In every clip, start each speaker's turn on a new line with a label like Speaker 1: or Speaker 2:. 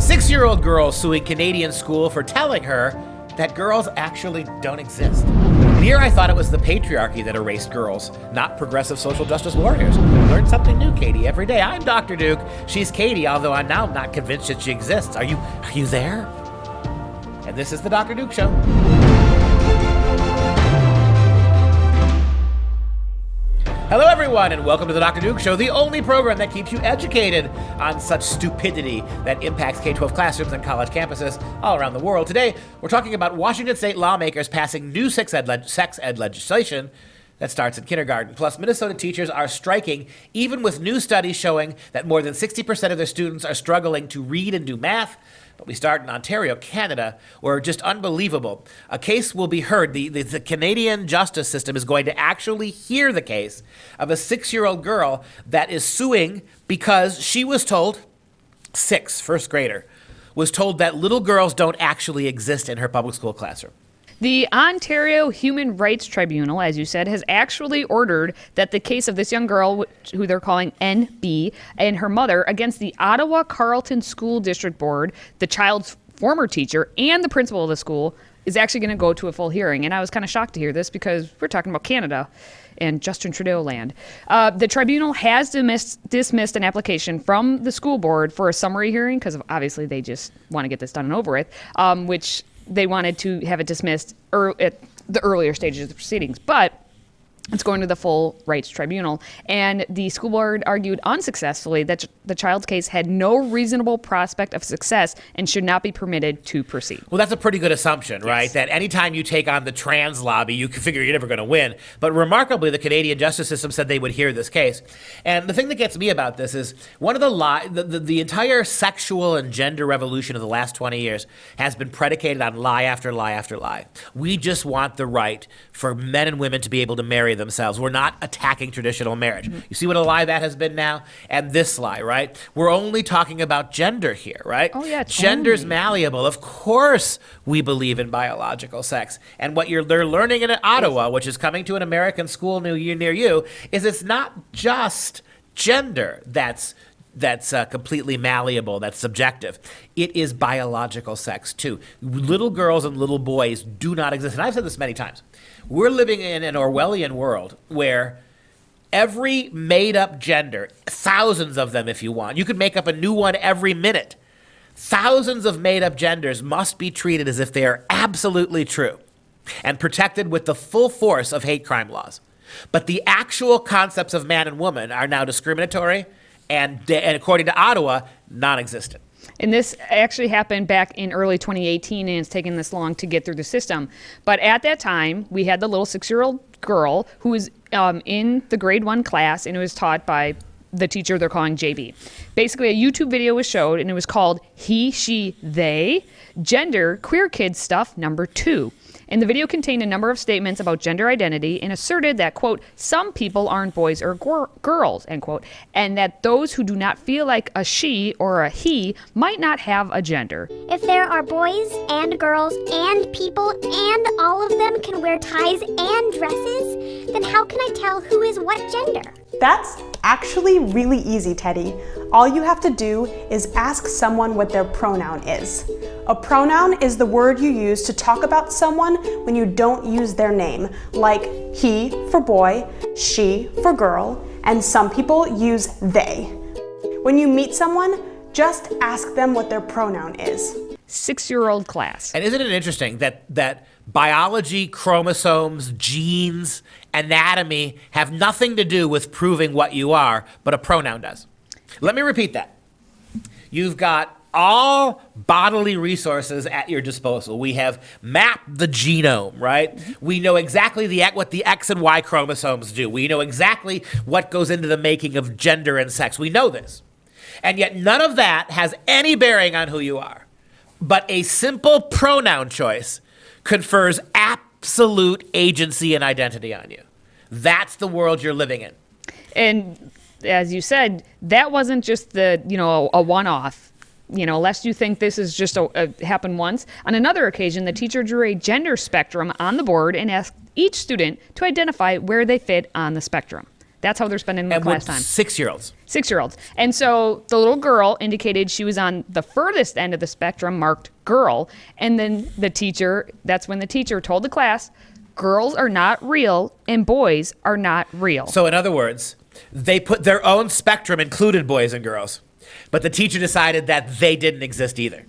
Speaker 1: Six-year-old girl suing Canadian school for telling her that girls actually don't exist. And here I thought it was the patriarchy that erased girls, not progressive social justice warriors. Learn something new, Katie, every day. I'm Dr. Duke. She's Katie, although I'm now not convinced that she exists. Are you there? And this is the Dr. Duke Show. Hello, everyone, and welcome to the Dr. Duke Show, the only program that keeps you educated on such stupidity that impacts K-12 classrooms and college campuses all around the world. Today, we're talking about Washington state lawmakers passing new sex ed legislation that starts in kindergarten. Plus, Minnesota teachers are striking, even with new studies showing that more than 60% of their students are struggling to read and do math. But we start in Ontario, Canada, where just unbelievable. A case will be heard. The Canadian justice system is going to actually hear the case of a 6-year-old girl that is suing because she was told, first grader, was told that little girls don't actually exist in her public school classroom.
Speaker 2: The Ontario Human Rights Tribunal, as you said, has actually ordered that the case of this young girl, who they're calling NB, and her mother against the Ottawa Carleton School District Board, the child's former teacher, and the principal of the school, is actually going to go to a full hearing. And I was kind of shocked to hear this because we're talking about Canada and Justin Trudeau land. The tribunal has dismissed an application from the school board for a summary hearing because obviously they just want to get this done and over with, which they wanted to have it dismissed at the earlier stages of the proceedings. But it's going to the full rights tribunal. And the school board argued unsuccessfully that the child's case had no reasonable prospect of success and should not be permitted to proceed.
Speaker 1: Well, that's a pretty good assumption, right? Yes. That anytime you take on the trans lobby, you can figure you're never going to win. But remarkably, the Canadian justice system said they would hear this case. And the thing that gets me about this is one of the entire sexual and gender revolution of the last 20 years has been predicated on lie after lie after lie. We just want the right for men and women to be able to marry themselves. We're not attacking traditional marriage. Mm-hmm. You see what a lie that has been now? And this lie, right? We're only talking about gender here, right?
Speaker 2: Oh, yeah.
Speaker 1: Gender's malleable. Of course we believe in biological sex. And what they're learning in Ottawa, which is coming to an American school near you, is it's not just gender that's completely malleable, that's subjective. It is biological sex, too. Little girls and little boys do not exist. And I've said this many times. We're living in an Orwellian world where every made-up gender, thousands of them if you want, you could make up a new one every minute. Thousands of made-up genders must be treated as if they are absolutely true and protected with the full force of hate crime laws. But the actual concepts of man and woman are now discriminatory and according to Ottawa, non-existent.
Speaker 2: And this actually happened back in early 2018, and it's taken this long to get through the system. But at that time, we had the little 6-year-old girl who was in the grade 1 class, and it was taught by the teacher they're calling JB. Basically, a YouTube video was showed, and it was called He, She, They, Gender, Queer Kids Stuff Number 2. And the video contained a number of statements about gender identity and asserted that, quote, some people aren't boys or girls, end quote, and that those who do not feel like a she or a he might not have a gender.
Speaker 3: If there are boys and girls and people and all of them can wear ties and dresses, then how can I tell who is what gender?
Speaker 4: That's actually really easy, Teddy. All you have to do is ask someone what their pronoun is. A pronoun is the word you use to talk about someone when you don't use their name, like he for boy, she for girl, and some people use they. When you meet someone, just ask them what their pronoun is.
Speaker 2: 6-year-old class.
Speaker 1: And isn't it interesting that biology, chromosomes, genes, anatomy have nothing to do with proving what you are, but a pronoun does? Let me repeat that. You've got all bodily resources at your disposal. We have mapped the genome, right? We know exactly what the X and Y chromosomes do. We know exactly what goes into the making of gender and sex. We know this. And yet none of that has any bearing on who you are. But a simple pronoun choice confers absolute agency and identity on you. That's the world you're living in.
Speaker 2: And as you said, that wasn't just a one-off. Lest you think this is just happened once. On another occasion, the teacher drew a gender spectrum on the board and asked each student to identify where they fit on the spectrum. That's how they're spending
Speaker 1: And
Speaker 2: class time.
Speaker 1: 6-year-olds.
Speaker 2: 6-year-olds. And so the little girl indicated she was on the furthest end of the spectrum, marked girl. And then that's when the teacher told the class, girls are not real and boys are not real.
Speaker 1: So in other words, they put their own spectrum, included boys and girls, but the teacher decided that they didn't exist either.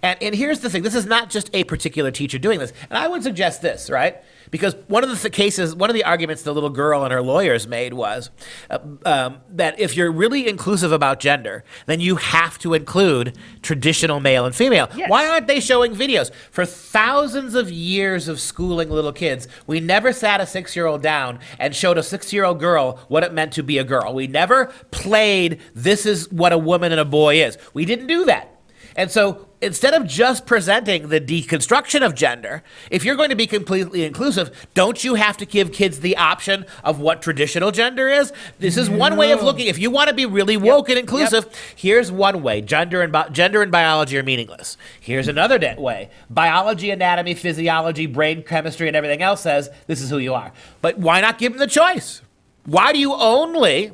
Speaker 1: And here's the thing. This is not just a particular teacher doing this. And I would suggest this, right? Because one of the arguments the little girl and her lawyers made was that if you're really inclusive about gender, then you have to include traditional male and female.
Speaker 2: Yes.
Speaker 1: Why aren't they showing videos? For thousands of years of schooling little kids, we never sat a 6-year-old down and showed a 6-year-old girl what it meant to be a girl. We never played, this is what a woman and a boy is. We didn't do that. And so instead of just presenting the deconstruction of gender, if you're going to be completely inclusive, don't you have to give kids the option of what traditional gender is? This is one way of looking. If you want to be really woke and inclusive, here's one way. Gender and biology are meaningless. Here's another way. Biology, anatomy, physiology, brain chemistry, and everything else says this is who you are. But why not give them the choice? Why do you only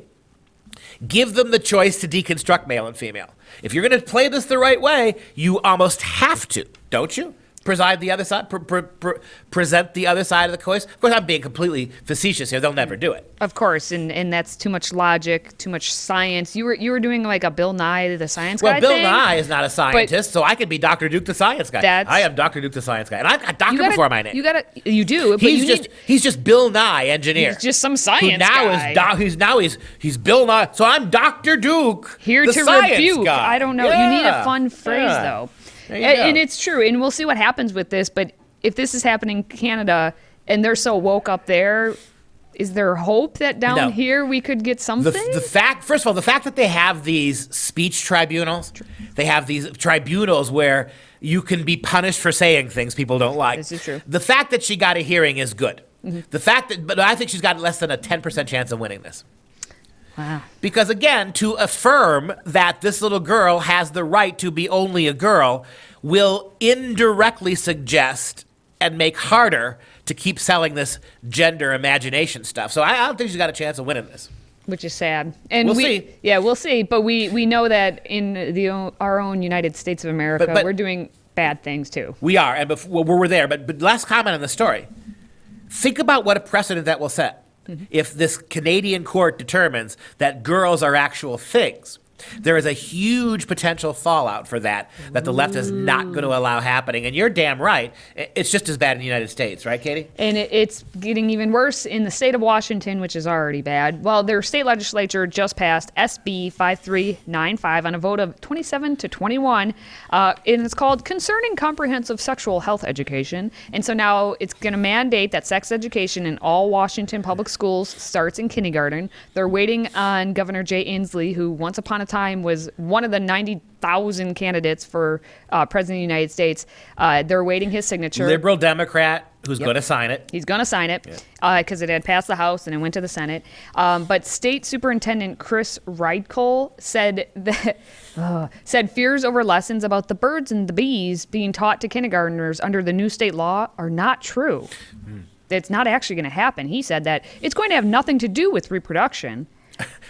Speaker 1: give them the choice to deconstruct male and female? If you're going to play this the right way, you almost have to, don't you? Present the other side of the coin. Of course, I'm being completely facetious here. They'll never do it.
Speaker 2: Of course, and that's too much logic, too much science. You were doing like a Bill Nye the Science Guy
Speaker 1: Bill
Speaker 2: thing.
Speaker 1: Nye is not a scientist, so I could be Dr. Duke the Science Guy. I am Dr. Duke the Science Guy, and I've got doctor before my name.
Speaker 2: You do. But
Speaker 1: He's just Bill Nye, engineer.
Speaker 2: He's just some science guy.
Speaker 1: He's Bill Nye. So I'm Dr. Duke,
Speaker 2: here
Speaker 1: the
Speaker 2: to
Speaker 1: science
Speaker 2: rebuke.
Speaker 1: guy.
Speaker 2: I don't know.
Speaker 1: Yeah.
Speaker 2: You need a fun phrase though. And it's true, and we'll see what happens with this. But if this is happening in Canada and they're so woke up there, is there hope that down here we could get something?
Speaker 1: First of all, the fact that they have these speech tribunals, they have these tribunals where you can be punished for saying things people don't like.
Speaker 2: This is true.
Speaker 1: The fact that she got a hearing is good. Mm-hmm. But I think she's got less than a 10% chance of winning this.
Speaker 2: Wow.
Speaker 1: Because again, to affirm that this little girl has the right to be only a girl will indirectly suggest and make harder to keep selling this gender imagination stuff. So I don't think she's got a chance of winning this.
Speaker 2: Which is sad. And
Speaker 1: we'll see.
Speaker 2: Yeah, we'll see. But we know that in our own United States of America,
Speaker 1: but
Speaker 2: we're doing bad things too.
Speaker 1: We are, and we're there. But last comment on the story. Think about what a precedent that will set. Mm-hmm. If this Canadian court determines that girls are actual things, there is a huge potential fallout for that the left is not going to allow happening. And you're damn right. It's just as bad in the United States, right, Katie?
Speaker 2: And it's getting even worse in the state of Washington, which is already bad. Well, their state legislature just passed SB 5395 on a vote of 27 to 21. And it's called Concerning Comprehensive Sexual Health Education. And so now it's going to mandate that sex education in all Washington public schools starts in kindergarten. They're waiting on Governor Jay Inslee, who once upon a time was one of the 90,000 candidates for president of the United States. They're awaiting his signature.
Speaker 1: Liberal Democrat who's going to sign it.
Speaker 2: He's going to sign it because it had passed the House and it went to the Senate. But State Superintendent Chris Reidkohl said that fears over lessons about the birds and the bees being taught to kindergartners under the new state law are not true. It's not actually going to happen. He said that it's going to have nothing to do with reproduction.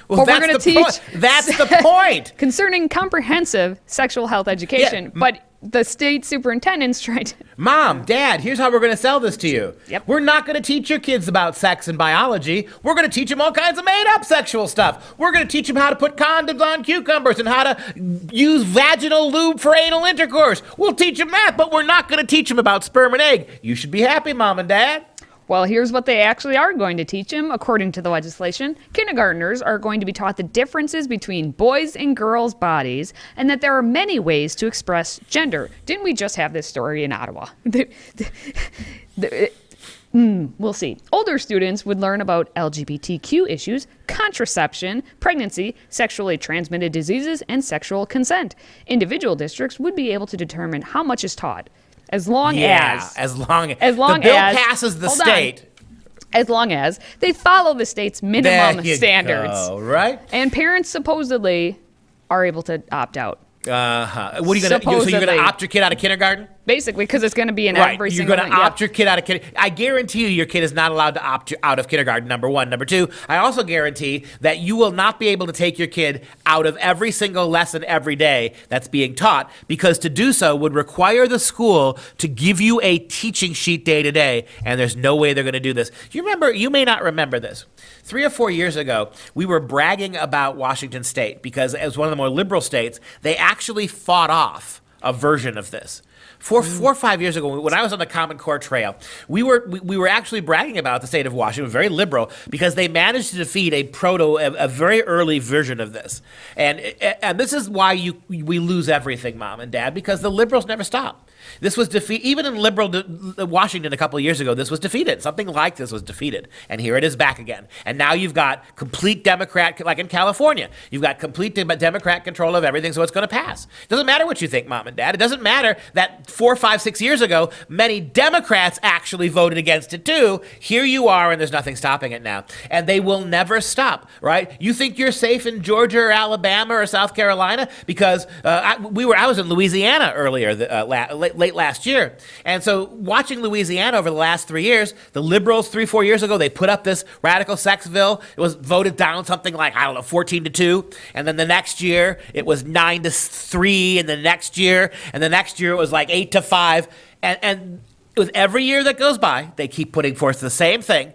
Speaker 1: Well,
Speaker 2: but we're going to teach.
Speaker 1: That's the point.
Speaker 2: Concerning comprehensive sexual health education.
Speaker 1: Yeah.
Speaker 2: But the state superintendent's trying to.
Speaker 1: Mom, Dad, here's how we're going to sell this to you.
Speaker 2: Yep.
Speaker 1: We're not going to teach your kids about sex and biology. We're going to teach them all kinds of made-up sexual stuff. We're going to teach them how to put condoms on cucumbers and how to use vaginal lube for anal intercourse. We'll teach them that, but we're not going to teach them about sperm and egg. You should be happy, Mom and Dad.
Speaker 2: Well, here's what they actually are going to teach them, according to the legislation. Kindergartners are going to be taught the differences between boys' and girls' bodies, and that there are many ways to express gender. Didn't we just have this story in Ottawa? We'll see. Older students would learn about LGBTQ issues, contraception, pregnancy, sexually transmitted diseases, and sexual consent. Individual districts would be able to determine how much is taught. As long as
Speaker 1: the bill passes the state.
Speaker 2: As long as they follow the state's minimum standards.
Speaker 1: Go, right?
Speaker 2: And parents supposedly are able to opt out.
Speaker 1: What are you going to do? So you're going to opt your kid out of kindergarten?
Speaker 2: Basically, because it's going to be in
Speaker 1: Right.
Speaker 2: every
Speaker 1: You're
Speaker 2: single
Speaker 1: going to opt your kid out of kindergarten. I guarantee you your kid is not allowed to opt out of kindergarten, number one. Number two, I also guarantee that you will not be able to take your kid out of every single lesson every day that's being taught, because to do so would require the school to give you a teaching sheet day to day, and there's no way they're going to do this. You may not remember this. 3 or 4 years ago, we were bragging about Washington State because, as one of the more liberal states, they actually fought off a version of this. 4 or 5 years ago, when I was on the Common Core Trail, we were actually bragging about the state of Washington, very liberal, because they managed to defeat a very early version of this. And this is why we lose everything, Mom and Dad, because the liberals never stop. This was defeated, even in liberal Washington a couple of years ago, this was defeated. Something like this was defeated. And here it is back again. And now you've got complete Democrat, like in California, you've got complete Democrat control of everything, so it's going to pass. It doesn't matter what you think, Mom and Dad. It doesn't matter that 4, 5, 6 years ago, many Democrats actually voted against it too. Here you are, and there's nothing stopping it now. And they will never stop, right? You think you're safe in Georgia or Alabama or South Carolina? Because I was in Louisiana earlier, late last year. And so watching Louisiana over the last 3 years, the liberals 3, 4 years ago, they put up this radical sex bill. It was voted down something like, 14-2. And then the next year it was 9-3. And the next year it was like 8-5. And with every year that goes by, they keep putting forth the same thing.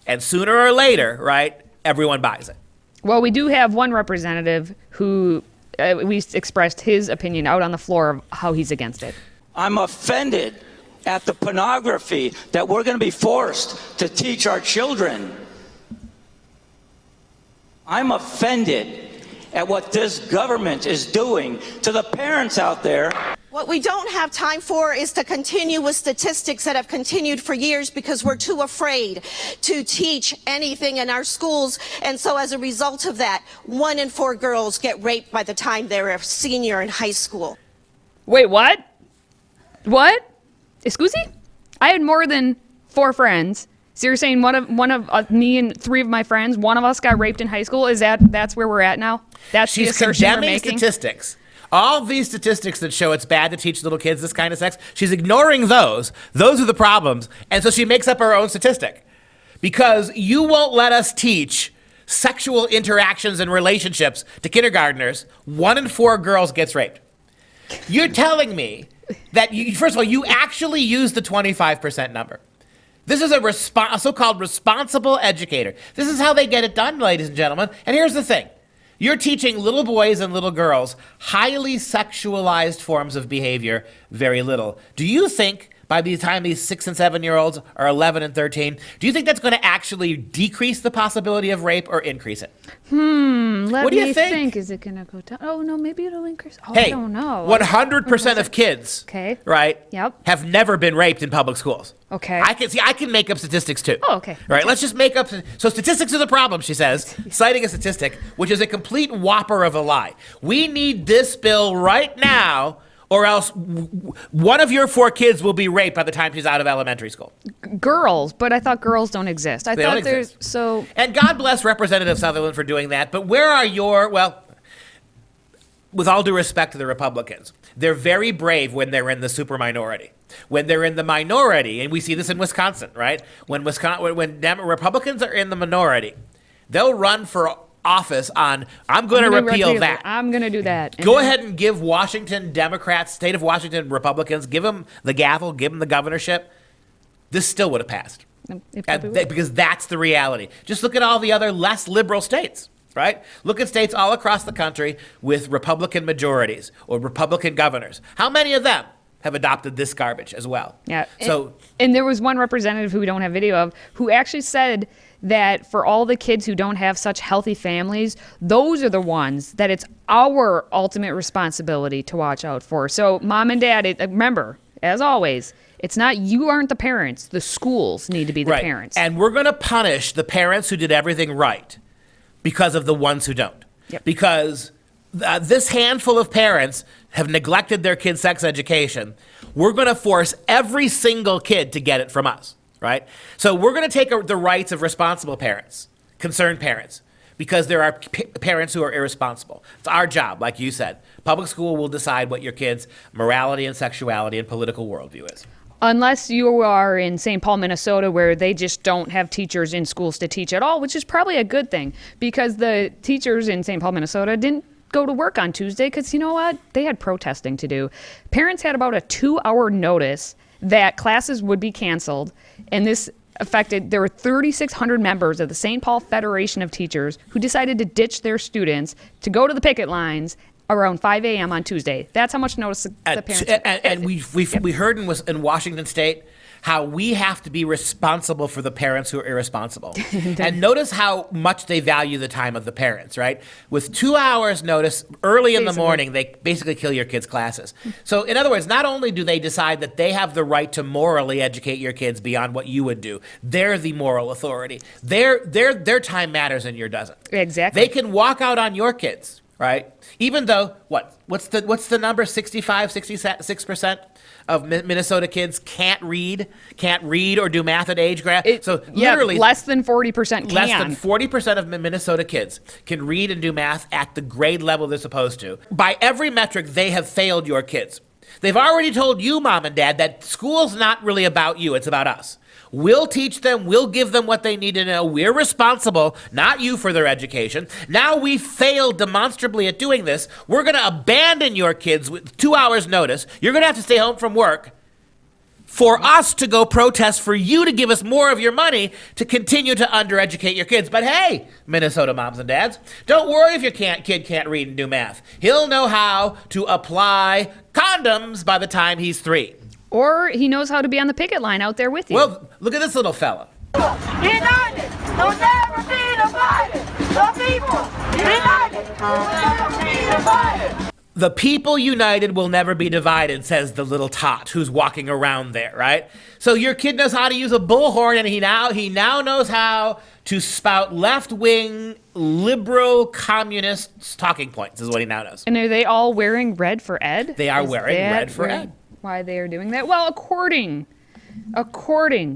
Speaker 1: And sooner or later, right, everyone buys it.
Speaker 2: Well, we do have one representative who we expressed his opinion out on the floor of how he's against it.
Speaker 5: I'm offended at the pornography that we're going to be forced to teach our children. I'm offended at what this government is doing to the parents out there.
Speaker 6: What we don't have time for is to continue with statistics that have continued for years because we're too afraid to teach anything in our schools. And so as a result of that, 1 in 4 girls get raped by the time they're a senior in high school.
Speaker 2: Wait, what? What? Excuse-me? I had more than 4 friends. So you're saying one of me and 3 of my friends, one of us got raped in high school? That's where we're at now? That's the assertion you're making?
Speaker 1: She's condemning statistics. All these statistics that show it's bad to teach little kids this kind of sex, she's ignoring those. Those are the problems. And so she makes up her own statistic. Because you won't let us teach sexual interactions and relationships to kindergartners, 1 in 4 girls gets raped. You're telling me that, first of all, you actually use the 25% number. This is a so-called responsible educator. This is how they get it done, ladies and gentlemen. And here's the thing. You're teaching little boys and little girls highly sexualized forms of behavior very little. Do you think by the time these 6 and 7-year-olds are 11 and 13, do you think that's going to actually decrease the possibility of rape or increase it?
Speaker 2: What
Speaker 1: do you think?
Speaker 2: Is it going to go down? Oh, no, maybe it'll increase. Oh,
Speaker 1: Hey,
Speaker 2: I don't know.
Speaker 1: 100% of kids,
Speaker 2: Okay.
Speaker 1: right,
Speaker 2: Yep.
Speaker 1: have never been raped in public schools.
Speaker 2: Okay.
Speaker 1: I can make up statistics too.
Speaker 2: Oh, okay.
Speaker 1: Right, let's just make up. So statistics are the problem, she says, citing a statistic, which is a complete whopper of a lie. We need this bill right now, or else one of your 4 kids will be raped by the time she's out of elementary school.
Speaker 2: Girls, but I thought girls don't exist.
Speaker 1: They don't exist. And God bless Representative Sutherland for doing that, but where are with all due respect to the Republicans, they're very brave when they're in the super minority. When they're in the minority, and we see this in Wisconsin, right? When Republicans are in the minority, they'll run for office on, I'm going to repeal that.
Speaker 2: I'm going to do that.
Speaker 1: Go ahead and give Washington Democrats, state of Washington Republicans, give them the gavel, give them the governorship. This still would have passed. Because that's the reality. Just look at all the other less liberal states, right? Look at states all across the country with Republican majorities or Republican governors. How many of them have adopted this garbage as well?
Speaker 2: Yeah.
Speaker 1: So,
Speaker 2: and there was one representative who we don't have video of who actually said that for all the kids who don't have such healthy families, those are the ones that it's our ultimate responsibility to watch out for. So Mom and Dad, remember, as always, it's not you aren't the parents. The schools need to be the parents.
Speaker 1: And we're going to punish the parents who did everything right because of the ones who don't.
Speaker 2: Yep.
Speaker 1: Because this handful of parents have neglected their kids' sex education. We're going to force every single kid to get it from us, right? So we're going to take the rights of responsible parents, concerned parents, because there are parents who are irresponsible. It's our job, like you said. Public school will decide what your kids' morality and sexuality and political worldview is.
Speaker 2: Unless you are in St. Paul, Minnesota, where they just don't have teachers in schools to teach at all, which is probably a good thing, because the teachers in St. Paul, Minnesota didn't go to work on Tuesday because, you know what? They had protesting to do. Parents had about a 2-hour notice that classes would be canceled, and this affected, there were 3,600 members of the St. Paul Federation of Teachers who decided to ditch their students to go to the picket lines around 5 a.m. on Tuesday. That's how much notice the parents...
Speaker 1: And we heard in Washington State how we have to be responsible for the parents who are irresponsible. And notice how much they value the time of the parents, right? With 2 hours notice early in the morning, they basically kill your kids' classes. So in other words, not only do they decide that they have the right to morally educate your kids beyond what you would do, they're the moral authority. Their time matters and your doesn't.
Speaker 2: Exactly.
Speaker 1: They can walk out on your kids, right? Even though, what's the number, 66% of Minnesota kids can't read or do math at age grade. So literally
Speaker 2: less than 40% can.
Speaker 1: Less than 40% of Minnesota kids can read and do math at the grade level they're supposed to. By every metric, they have failed your kids. They've already told you, Mom and Dad, that school's not really about you, it's about us. We'll teach them, we'll give them what they need to know. We're responsible, not you, for their education. Now we failed demonstrably at doing this. We're going to abandon your kids with 2 hours notice. You're going to have to stay home from work for us to go protest, for you to give us more of your money to continue to undereducate your kids. But hey, Minnesota moms and dads, don't worry if your kid can't read and do math. He'll know how to apply condoms by the time he's 3.
Speaker 2: Or he knows how to be on the picket line out there with you.
Speaker 1: Well, look at this little fella.
Speaker 7: United, don't never be divided. The people, united, don't never be divided.
Speaker 1: The people united will never be divided, says the little tot who's walking around there, right? So your kid knows how to use a bullhorn, and he now knows how to spout left-wing, liberal, communist talking points, is what he now knows.
Speaker 2: And are they all wearing red for Ed?
Speaker 1: They are wearing red for Ed.
Speaker 2: Why they are doing that? Well, according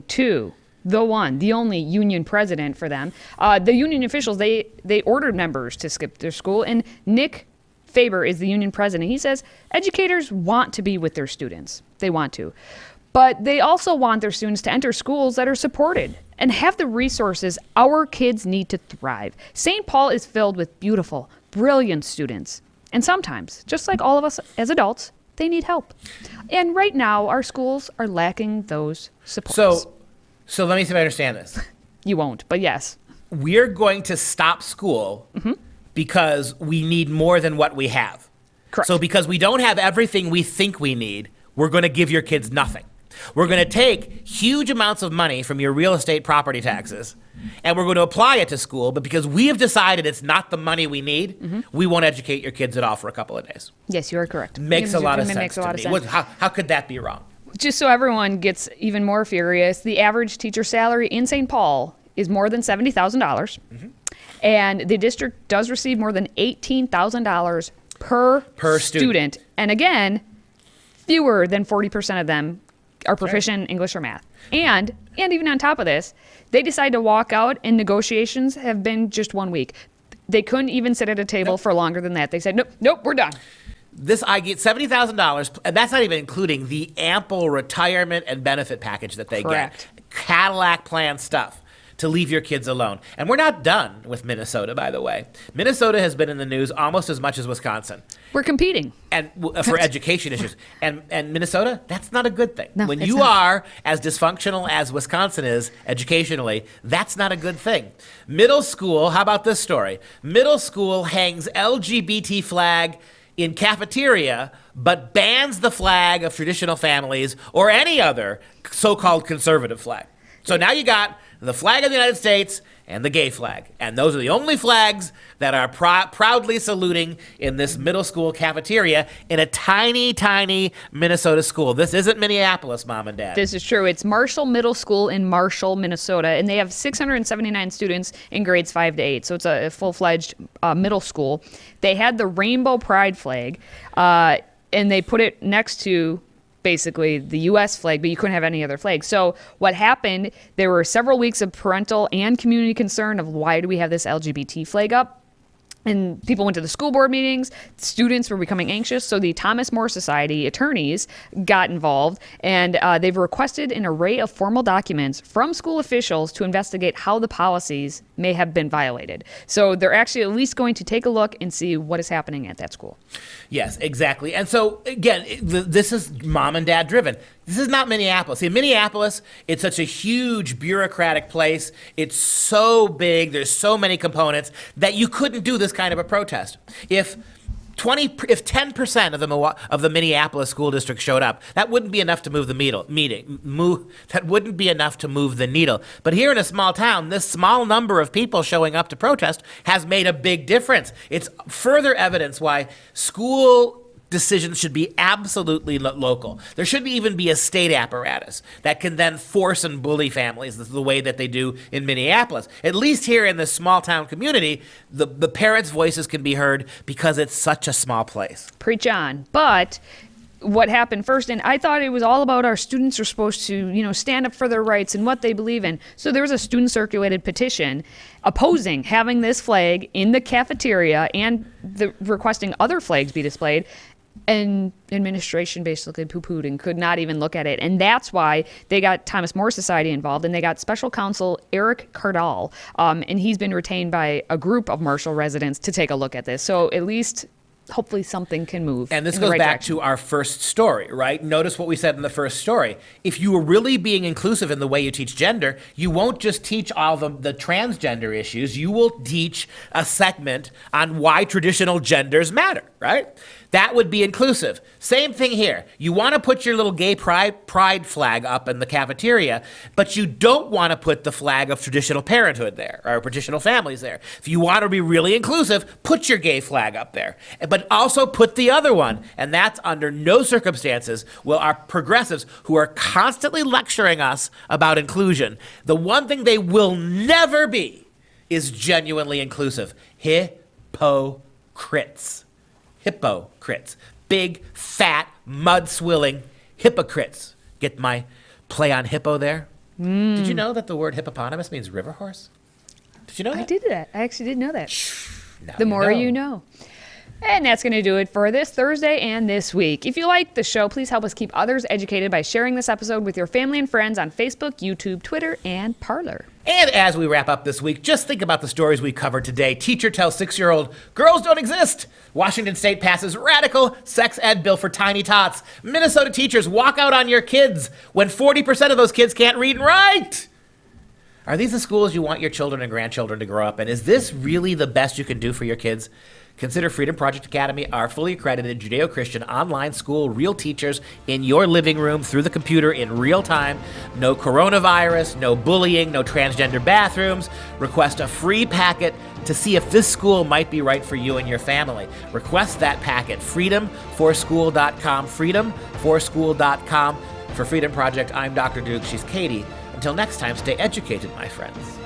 Speaker 2: to the only union president for them, the union officials, they ordered members to skip their school, and Nick Faber is the union president. He says educators want to be with their students. They want to. But they also want their students to enter schools that are supported and have the resources our kids need to thrive. St. Paul is filled with beautiful, brilliant students. And sometimes, just like all of us as adults, they need help. And right now, our schools are lacking those supports.
Speaker 1: So let me see if I understand this.
Speaker 2: You won't, but yes.
Speaker 1: We're going to stop school because we need more than what we have.
Speaker 2: Correct.
Speaker 1: So because we don't have everything we think we need, we're going to give your kids nothing. We're going to take huge amounts of money from your real estate property taxes, and we're going to apply it to school, but because we have decided it's not the money we need, we won't educate your kids at all for a couple of days.
Speaker 2: Yes, you are correct.
Speaker 1: Makes a lot of sense
Speaker 2: Makes a lot of
Speaker 1: to me.
Speaker 2: sense.
Speaker 1: How could that be wrong?
Speaker 2: Just so everyone gets even more furious, the average teacher salary in St. Paul is more than $70,000, and the district does receive more than $18,000 per student. And again, fewer than 40% of them are proficient in English or math. And even on top of this, they decide to walk out, and negotiations have been just 1 week. They couldn't even sit at a table for longer than that. They said, nope, we're done.
Speaker 1: I get $70,000, and that's not even including the ample retirement and benefit package that they
Speaker 2: Correct.
Speaker 1: get. Cadillac plan stuff to leave your kids alone. And we're not done with Minnesota, by the way. Minnesota has been in the news almost as much as Wisconsin.
Speaker 2: We're competing.
Speaker 1: And for education issues. And Minnesota, that's not a good thing.
Speaker 2: No,
Speaker 1: when
Speaker 2: it's
Speaker 1: you
Speaker 2: not.
Speaker 1: are as dysfunctional as Wisconsin is educationally, that's not a good thing. Middle school, how about this story? Middle school hangs LGBT flag in cafeteria, but bans the flag of traditional families or any other so-called conservative flag. So now you got the flag of the United States and the gay flag. And those are the only flags that are proudly saluting in this middle school cafeteria in a tiny, tiny Minnesota school. This isn't Minneapolis, Mom and Dad.
Speaker 2: This is true. It's Marshall Middle School in Marshall, Minnesota, and they have 679 students in grades 5 to 8. So it's a full-fledged middle school. They had the rainbow pride flag, and they put it next to basically the U.S. flag, but you couldn't have any other flag. So what happened, there were several weeks of parental and community concern of why do we have this LGBT flag up? And people went to the school board meetings. Students were becoming anxious. So the Thomas More Society attorneys got involved, and they've requested an array of formal documents from school officials to investigate how the policies may have been violated. So they're actually at least going to take a look and see what is happening at that school.
Speaker 1: Yes, exactly. And so, again, this is mom and dad driven. This is not Minneapolis. In Minneapolis, it's such a huge bureaucratic place. It's so big. There's so many components that you couldn't do this kind of a protest. If 10% of the Minneapolis school district showed up, that wouldn't be enough to move the that wouldn't be enough to move the needle. But here in a small town, this small number of people showing up to protest has made a big difference. It's further evidence why school decisions should be absolutely local. There shouldn't even be a state apparatus that can then force and bully families the way that they do in Minneapolis. At least here in this small town community, the parents' voices can be heard because it's such a small place.
Speaker 2: Preach on. But what happened first, and I thought it was all about our students are supposed to, stand up for their rights and what they believe in. So there was a student-circulated petition opposing having this flag in the cafeteria and requesting other flags be displayed. And administration basically poo-pooed and could not even look at it. And that's why they got Thomas More Society involved, and they got special counsel Eric Cardall. And he's been retained by a group of Marshall residents to take a look at this. So at least hopefully something can move.
Speaker 1: And this goes back to our first story, right? Notice what we said in the first story. If you were really being inclusive in the way you teach gender, you won't just teach all the transgender issues. You will teach a segment on why traditional genders matter, right? That would be inclusive. Same thing here. You want to put your little gay pride flag up in the cafeteria, but you don't want to put the flag of traditional parenthood there, or traditional families there. If you want to be really inclusive, put your gay flag up there. But also put the other one, and that's under no circumstances will our progressives, who are constantly lecturing us about inclusion, the one thing they will never be is genuinely inclusive. Hypocrites. Hypocrites. Big, fat, mud-swilling hypocrites. Get my play on hippo there? Did you know that the word hippopotamus means river horse? Did you know that?
Speaker 2: I did that. I actually didn't know that.
Speaker 1: Now
Speaker 2: The more you know. And that's going to do it for this Thursday and this week. If you like the show, please help us keep others educated by sharing this episode with your family and friends on Facebook, YouTube, Twitter, and Parler.
Speaker 1: And as we wrap up this week, just think about the stories we covered today. Teacher tells 6-year-old, girls don't exist. Washington State passes radical sex ed bill for tiny tots. Minnesota teachers walk out on your kids when 40% of those kids can't read and write. Are these the schools you want your children and grandchildren to grow up in? Is this really the best you can do for your kids? Consider Freedom Project Academy, our fully accredited Judeo-Christian online school, real teachers in your living room through the computer in real time. No coronavirus, no bullying, no transgender bathrooms. Request a free packet to see if this school might be right for you and your family. Request that packet, freedomforschool.com, freedomforschool.com. For Freedom Project, I'm Dr. Duke, she's Katie. Until next time, stay educated, my friends.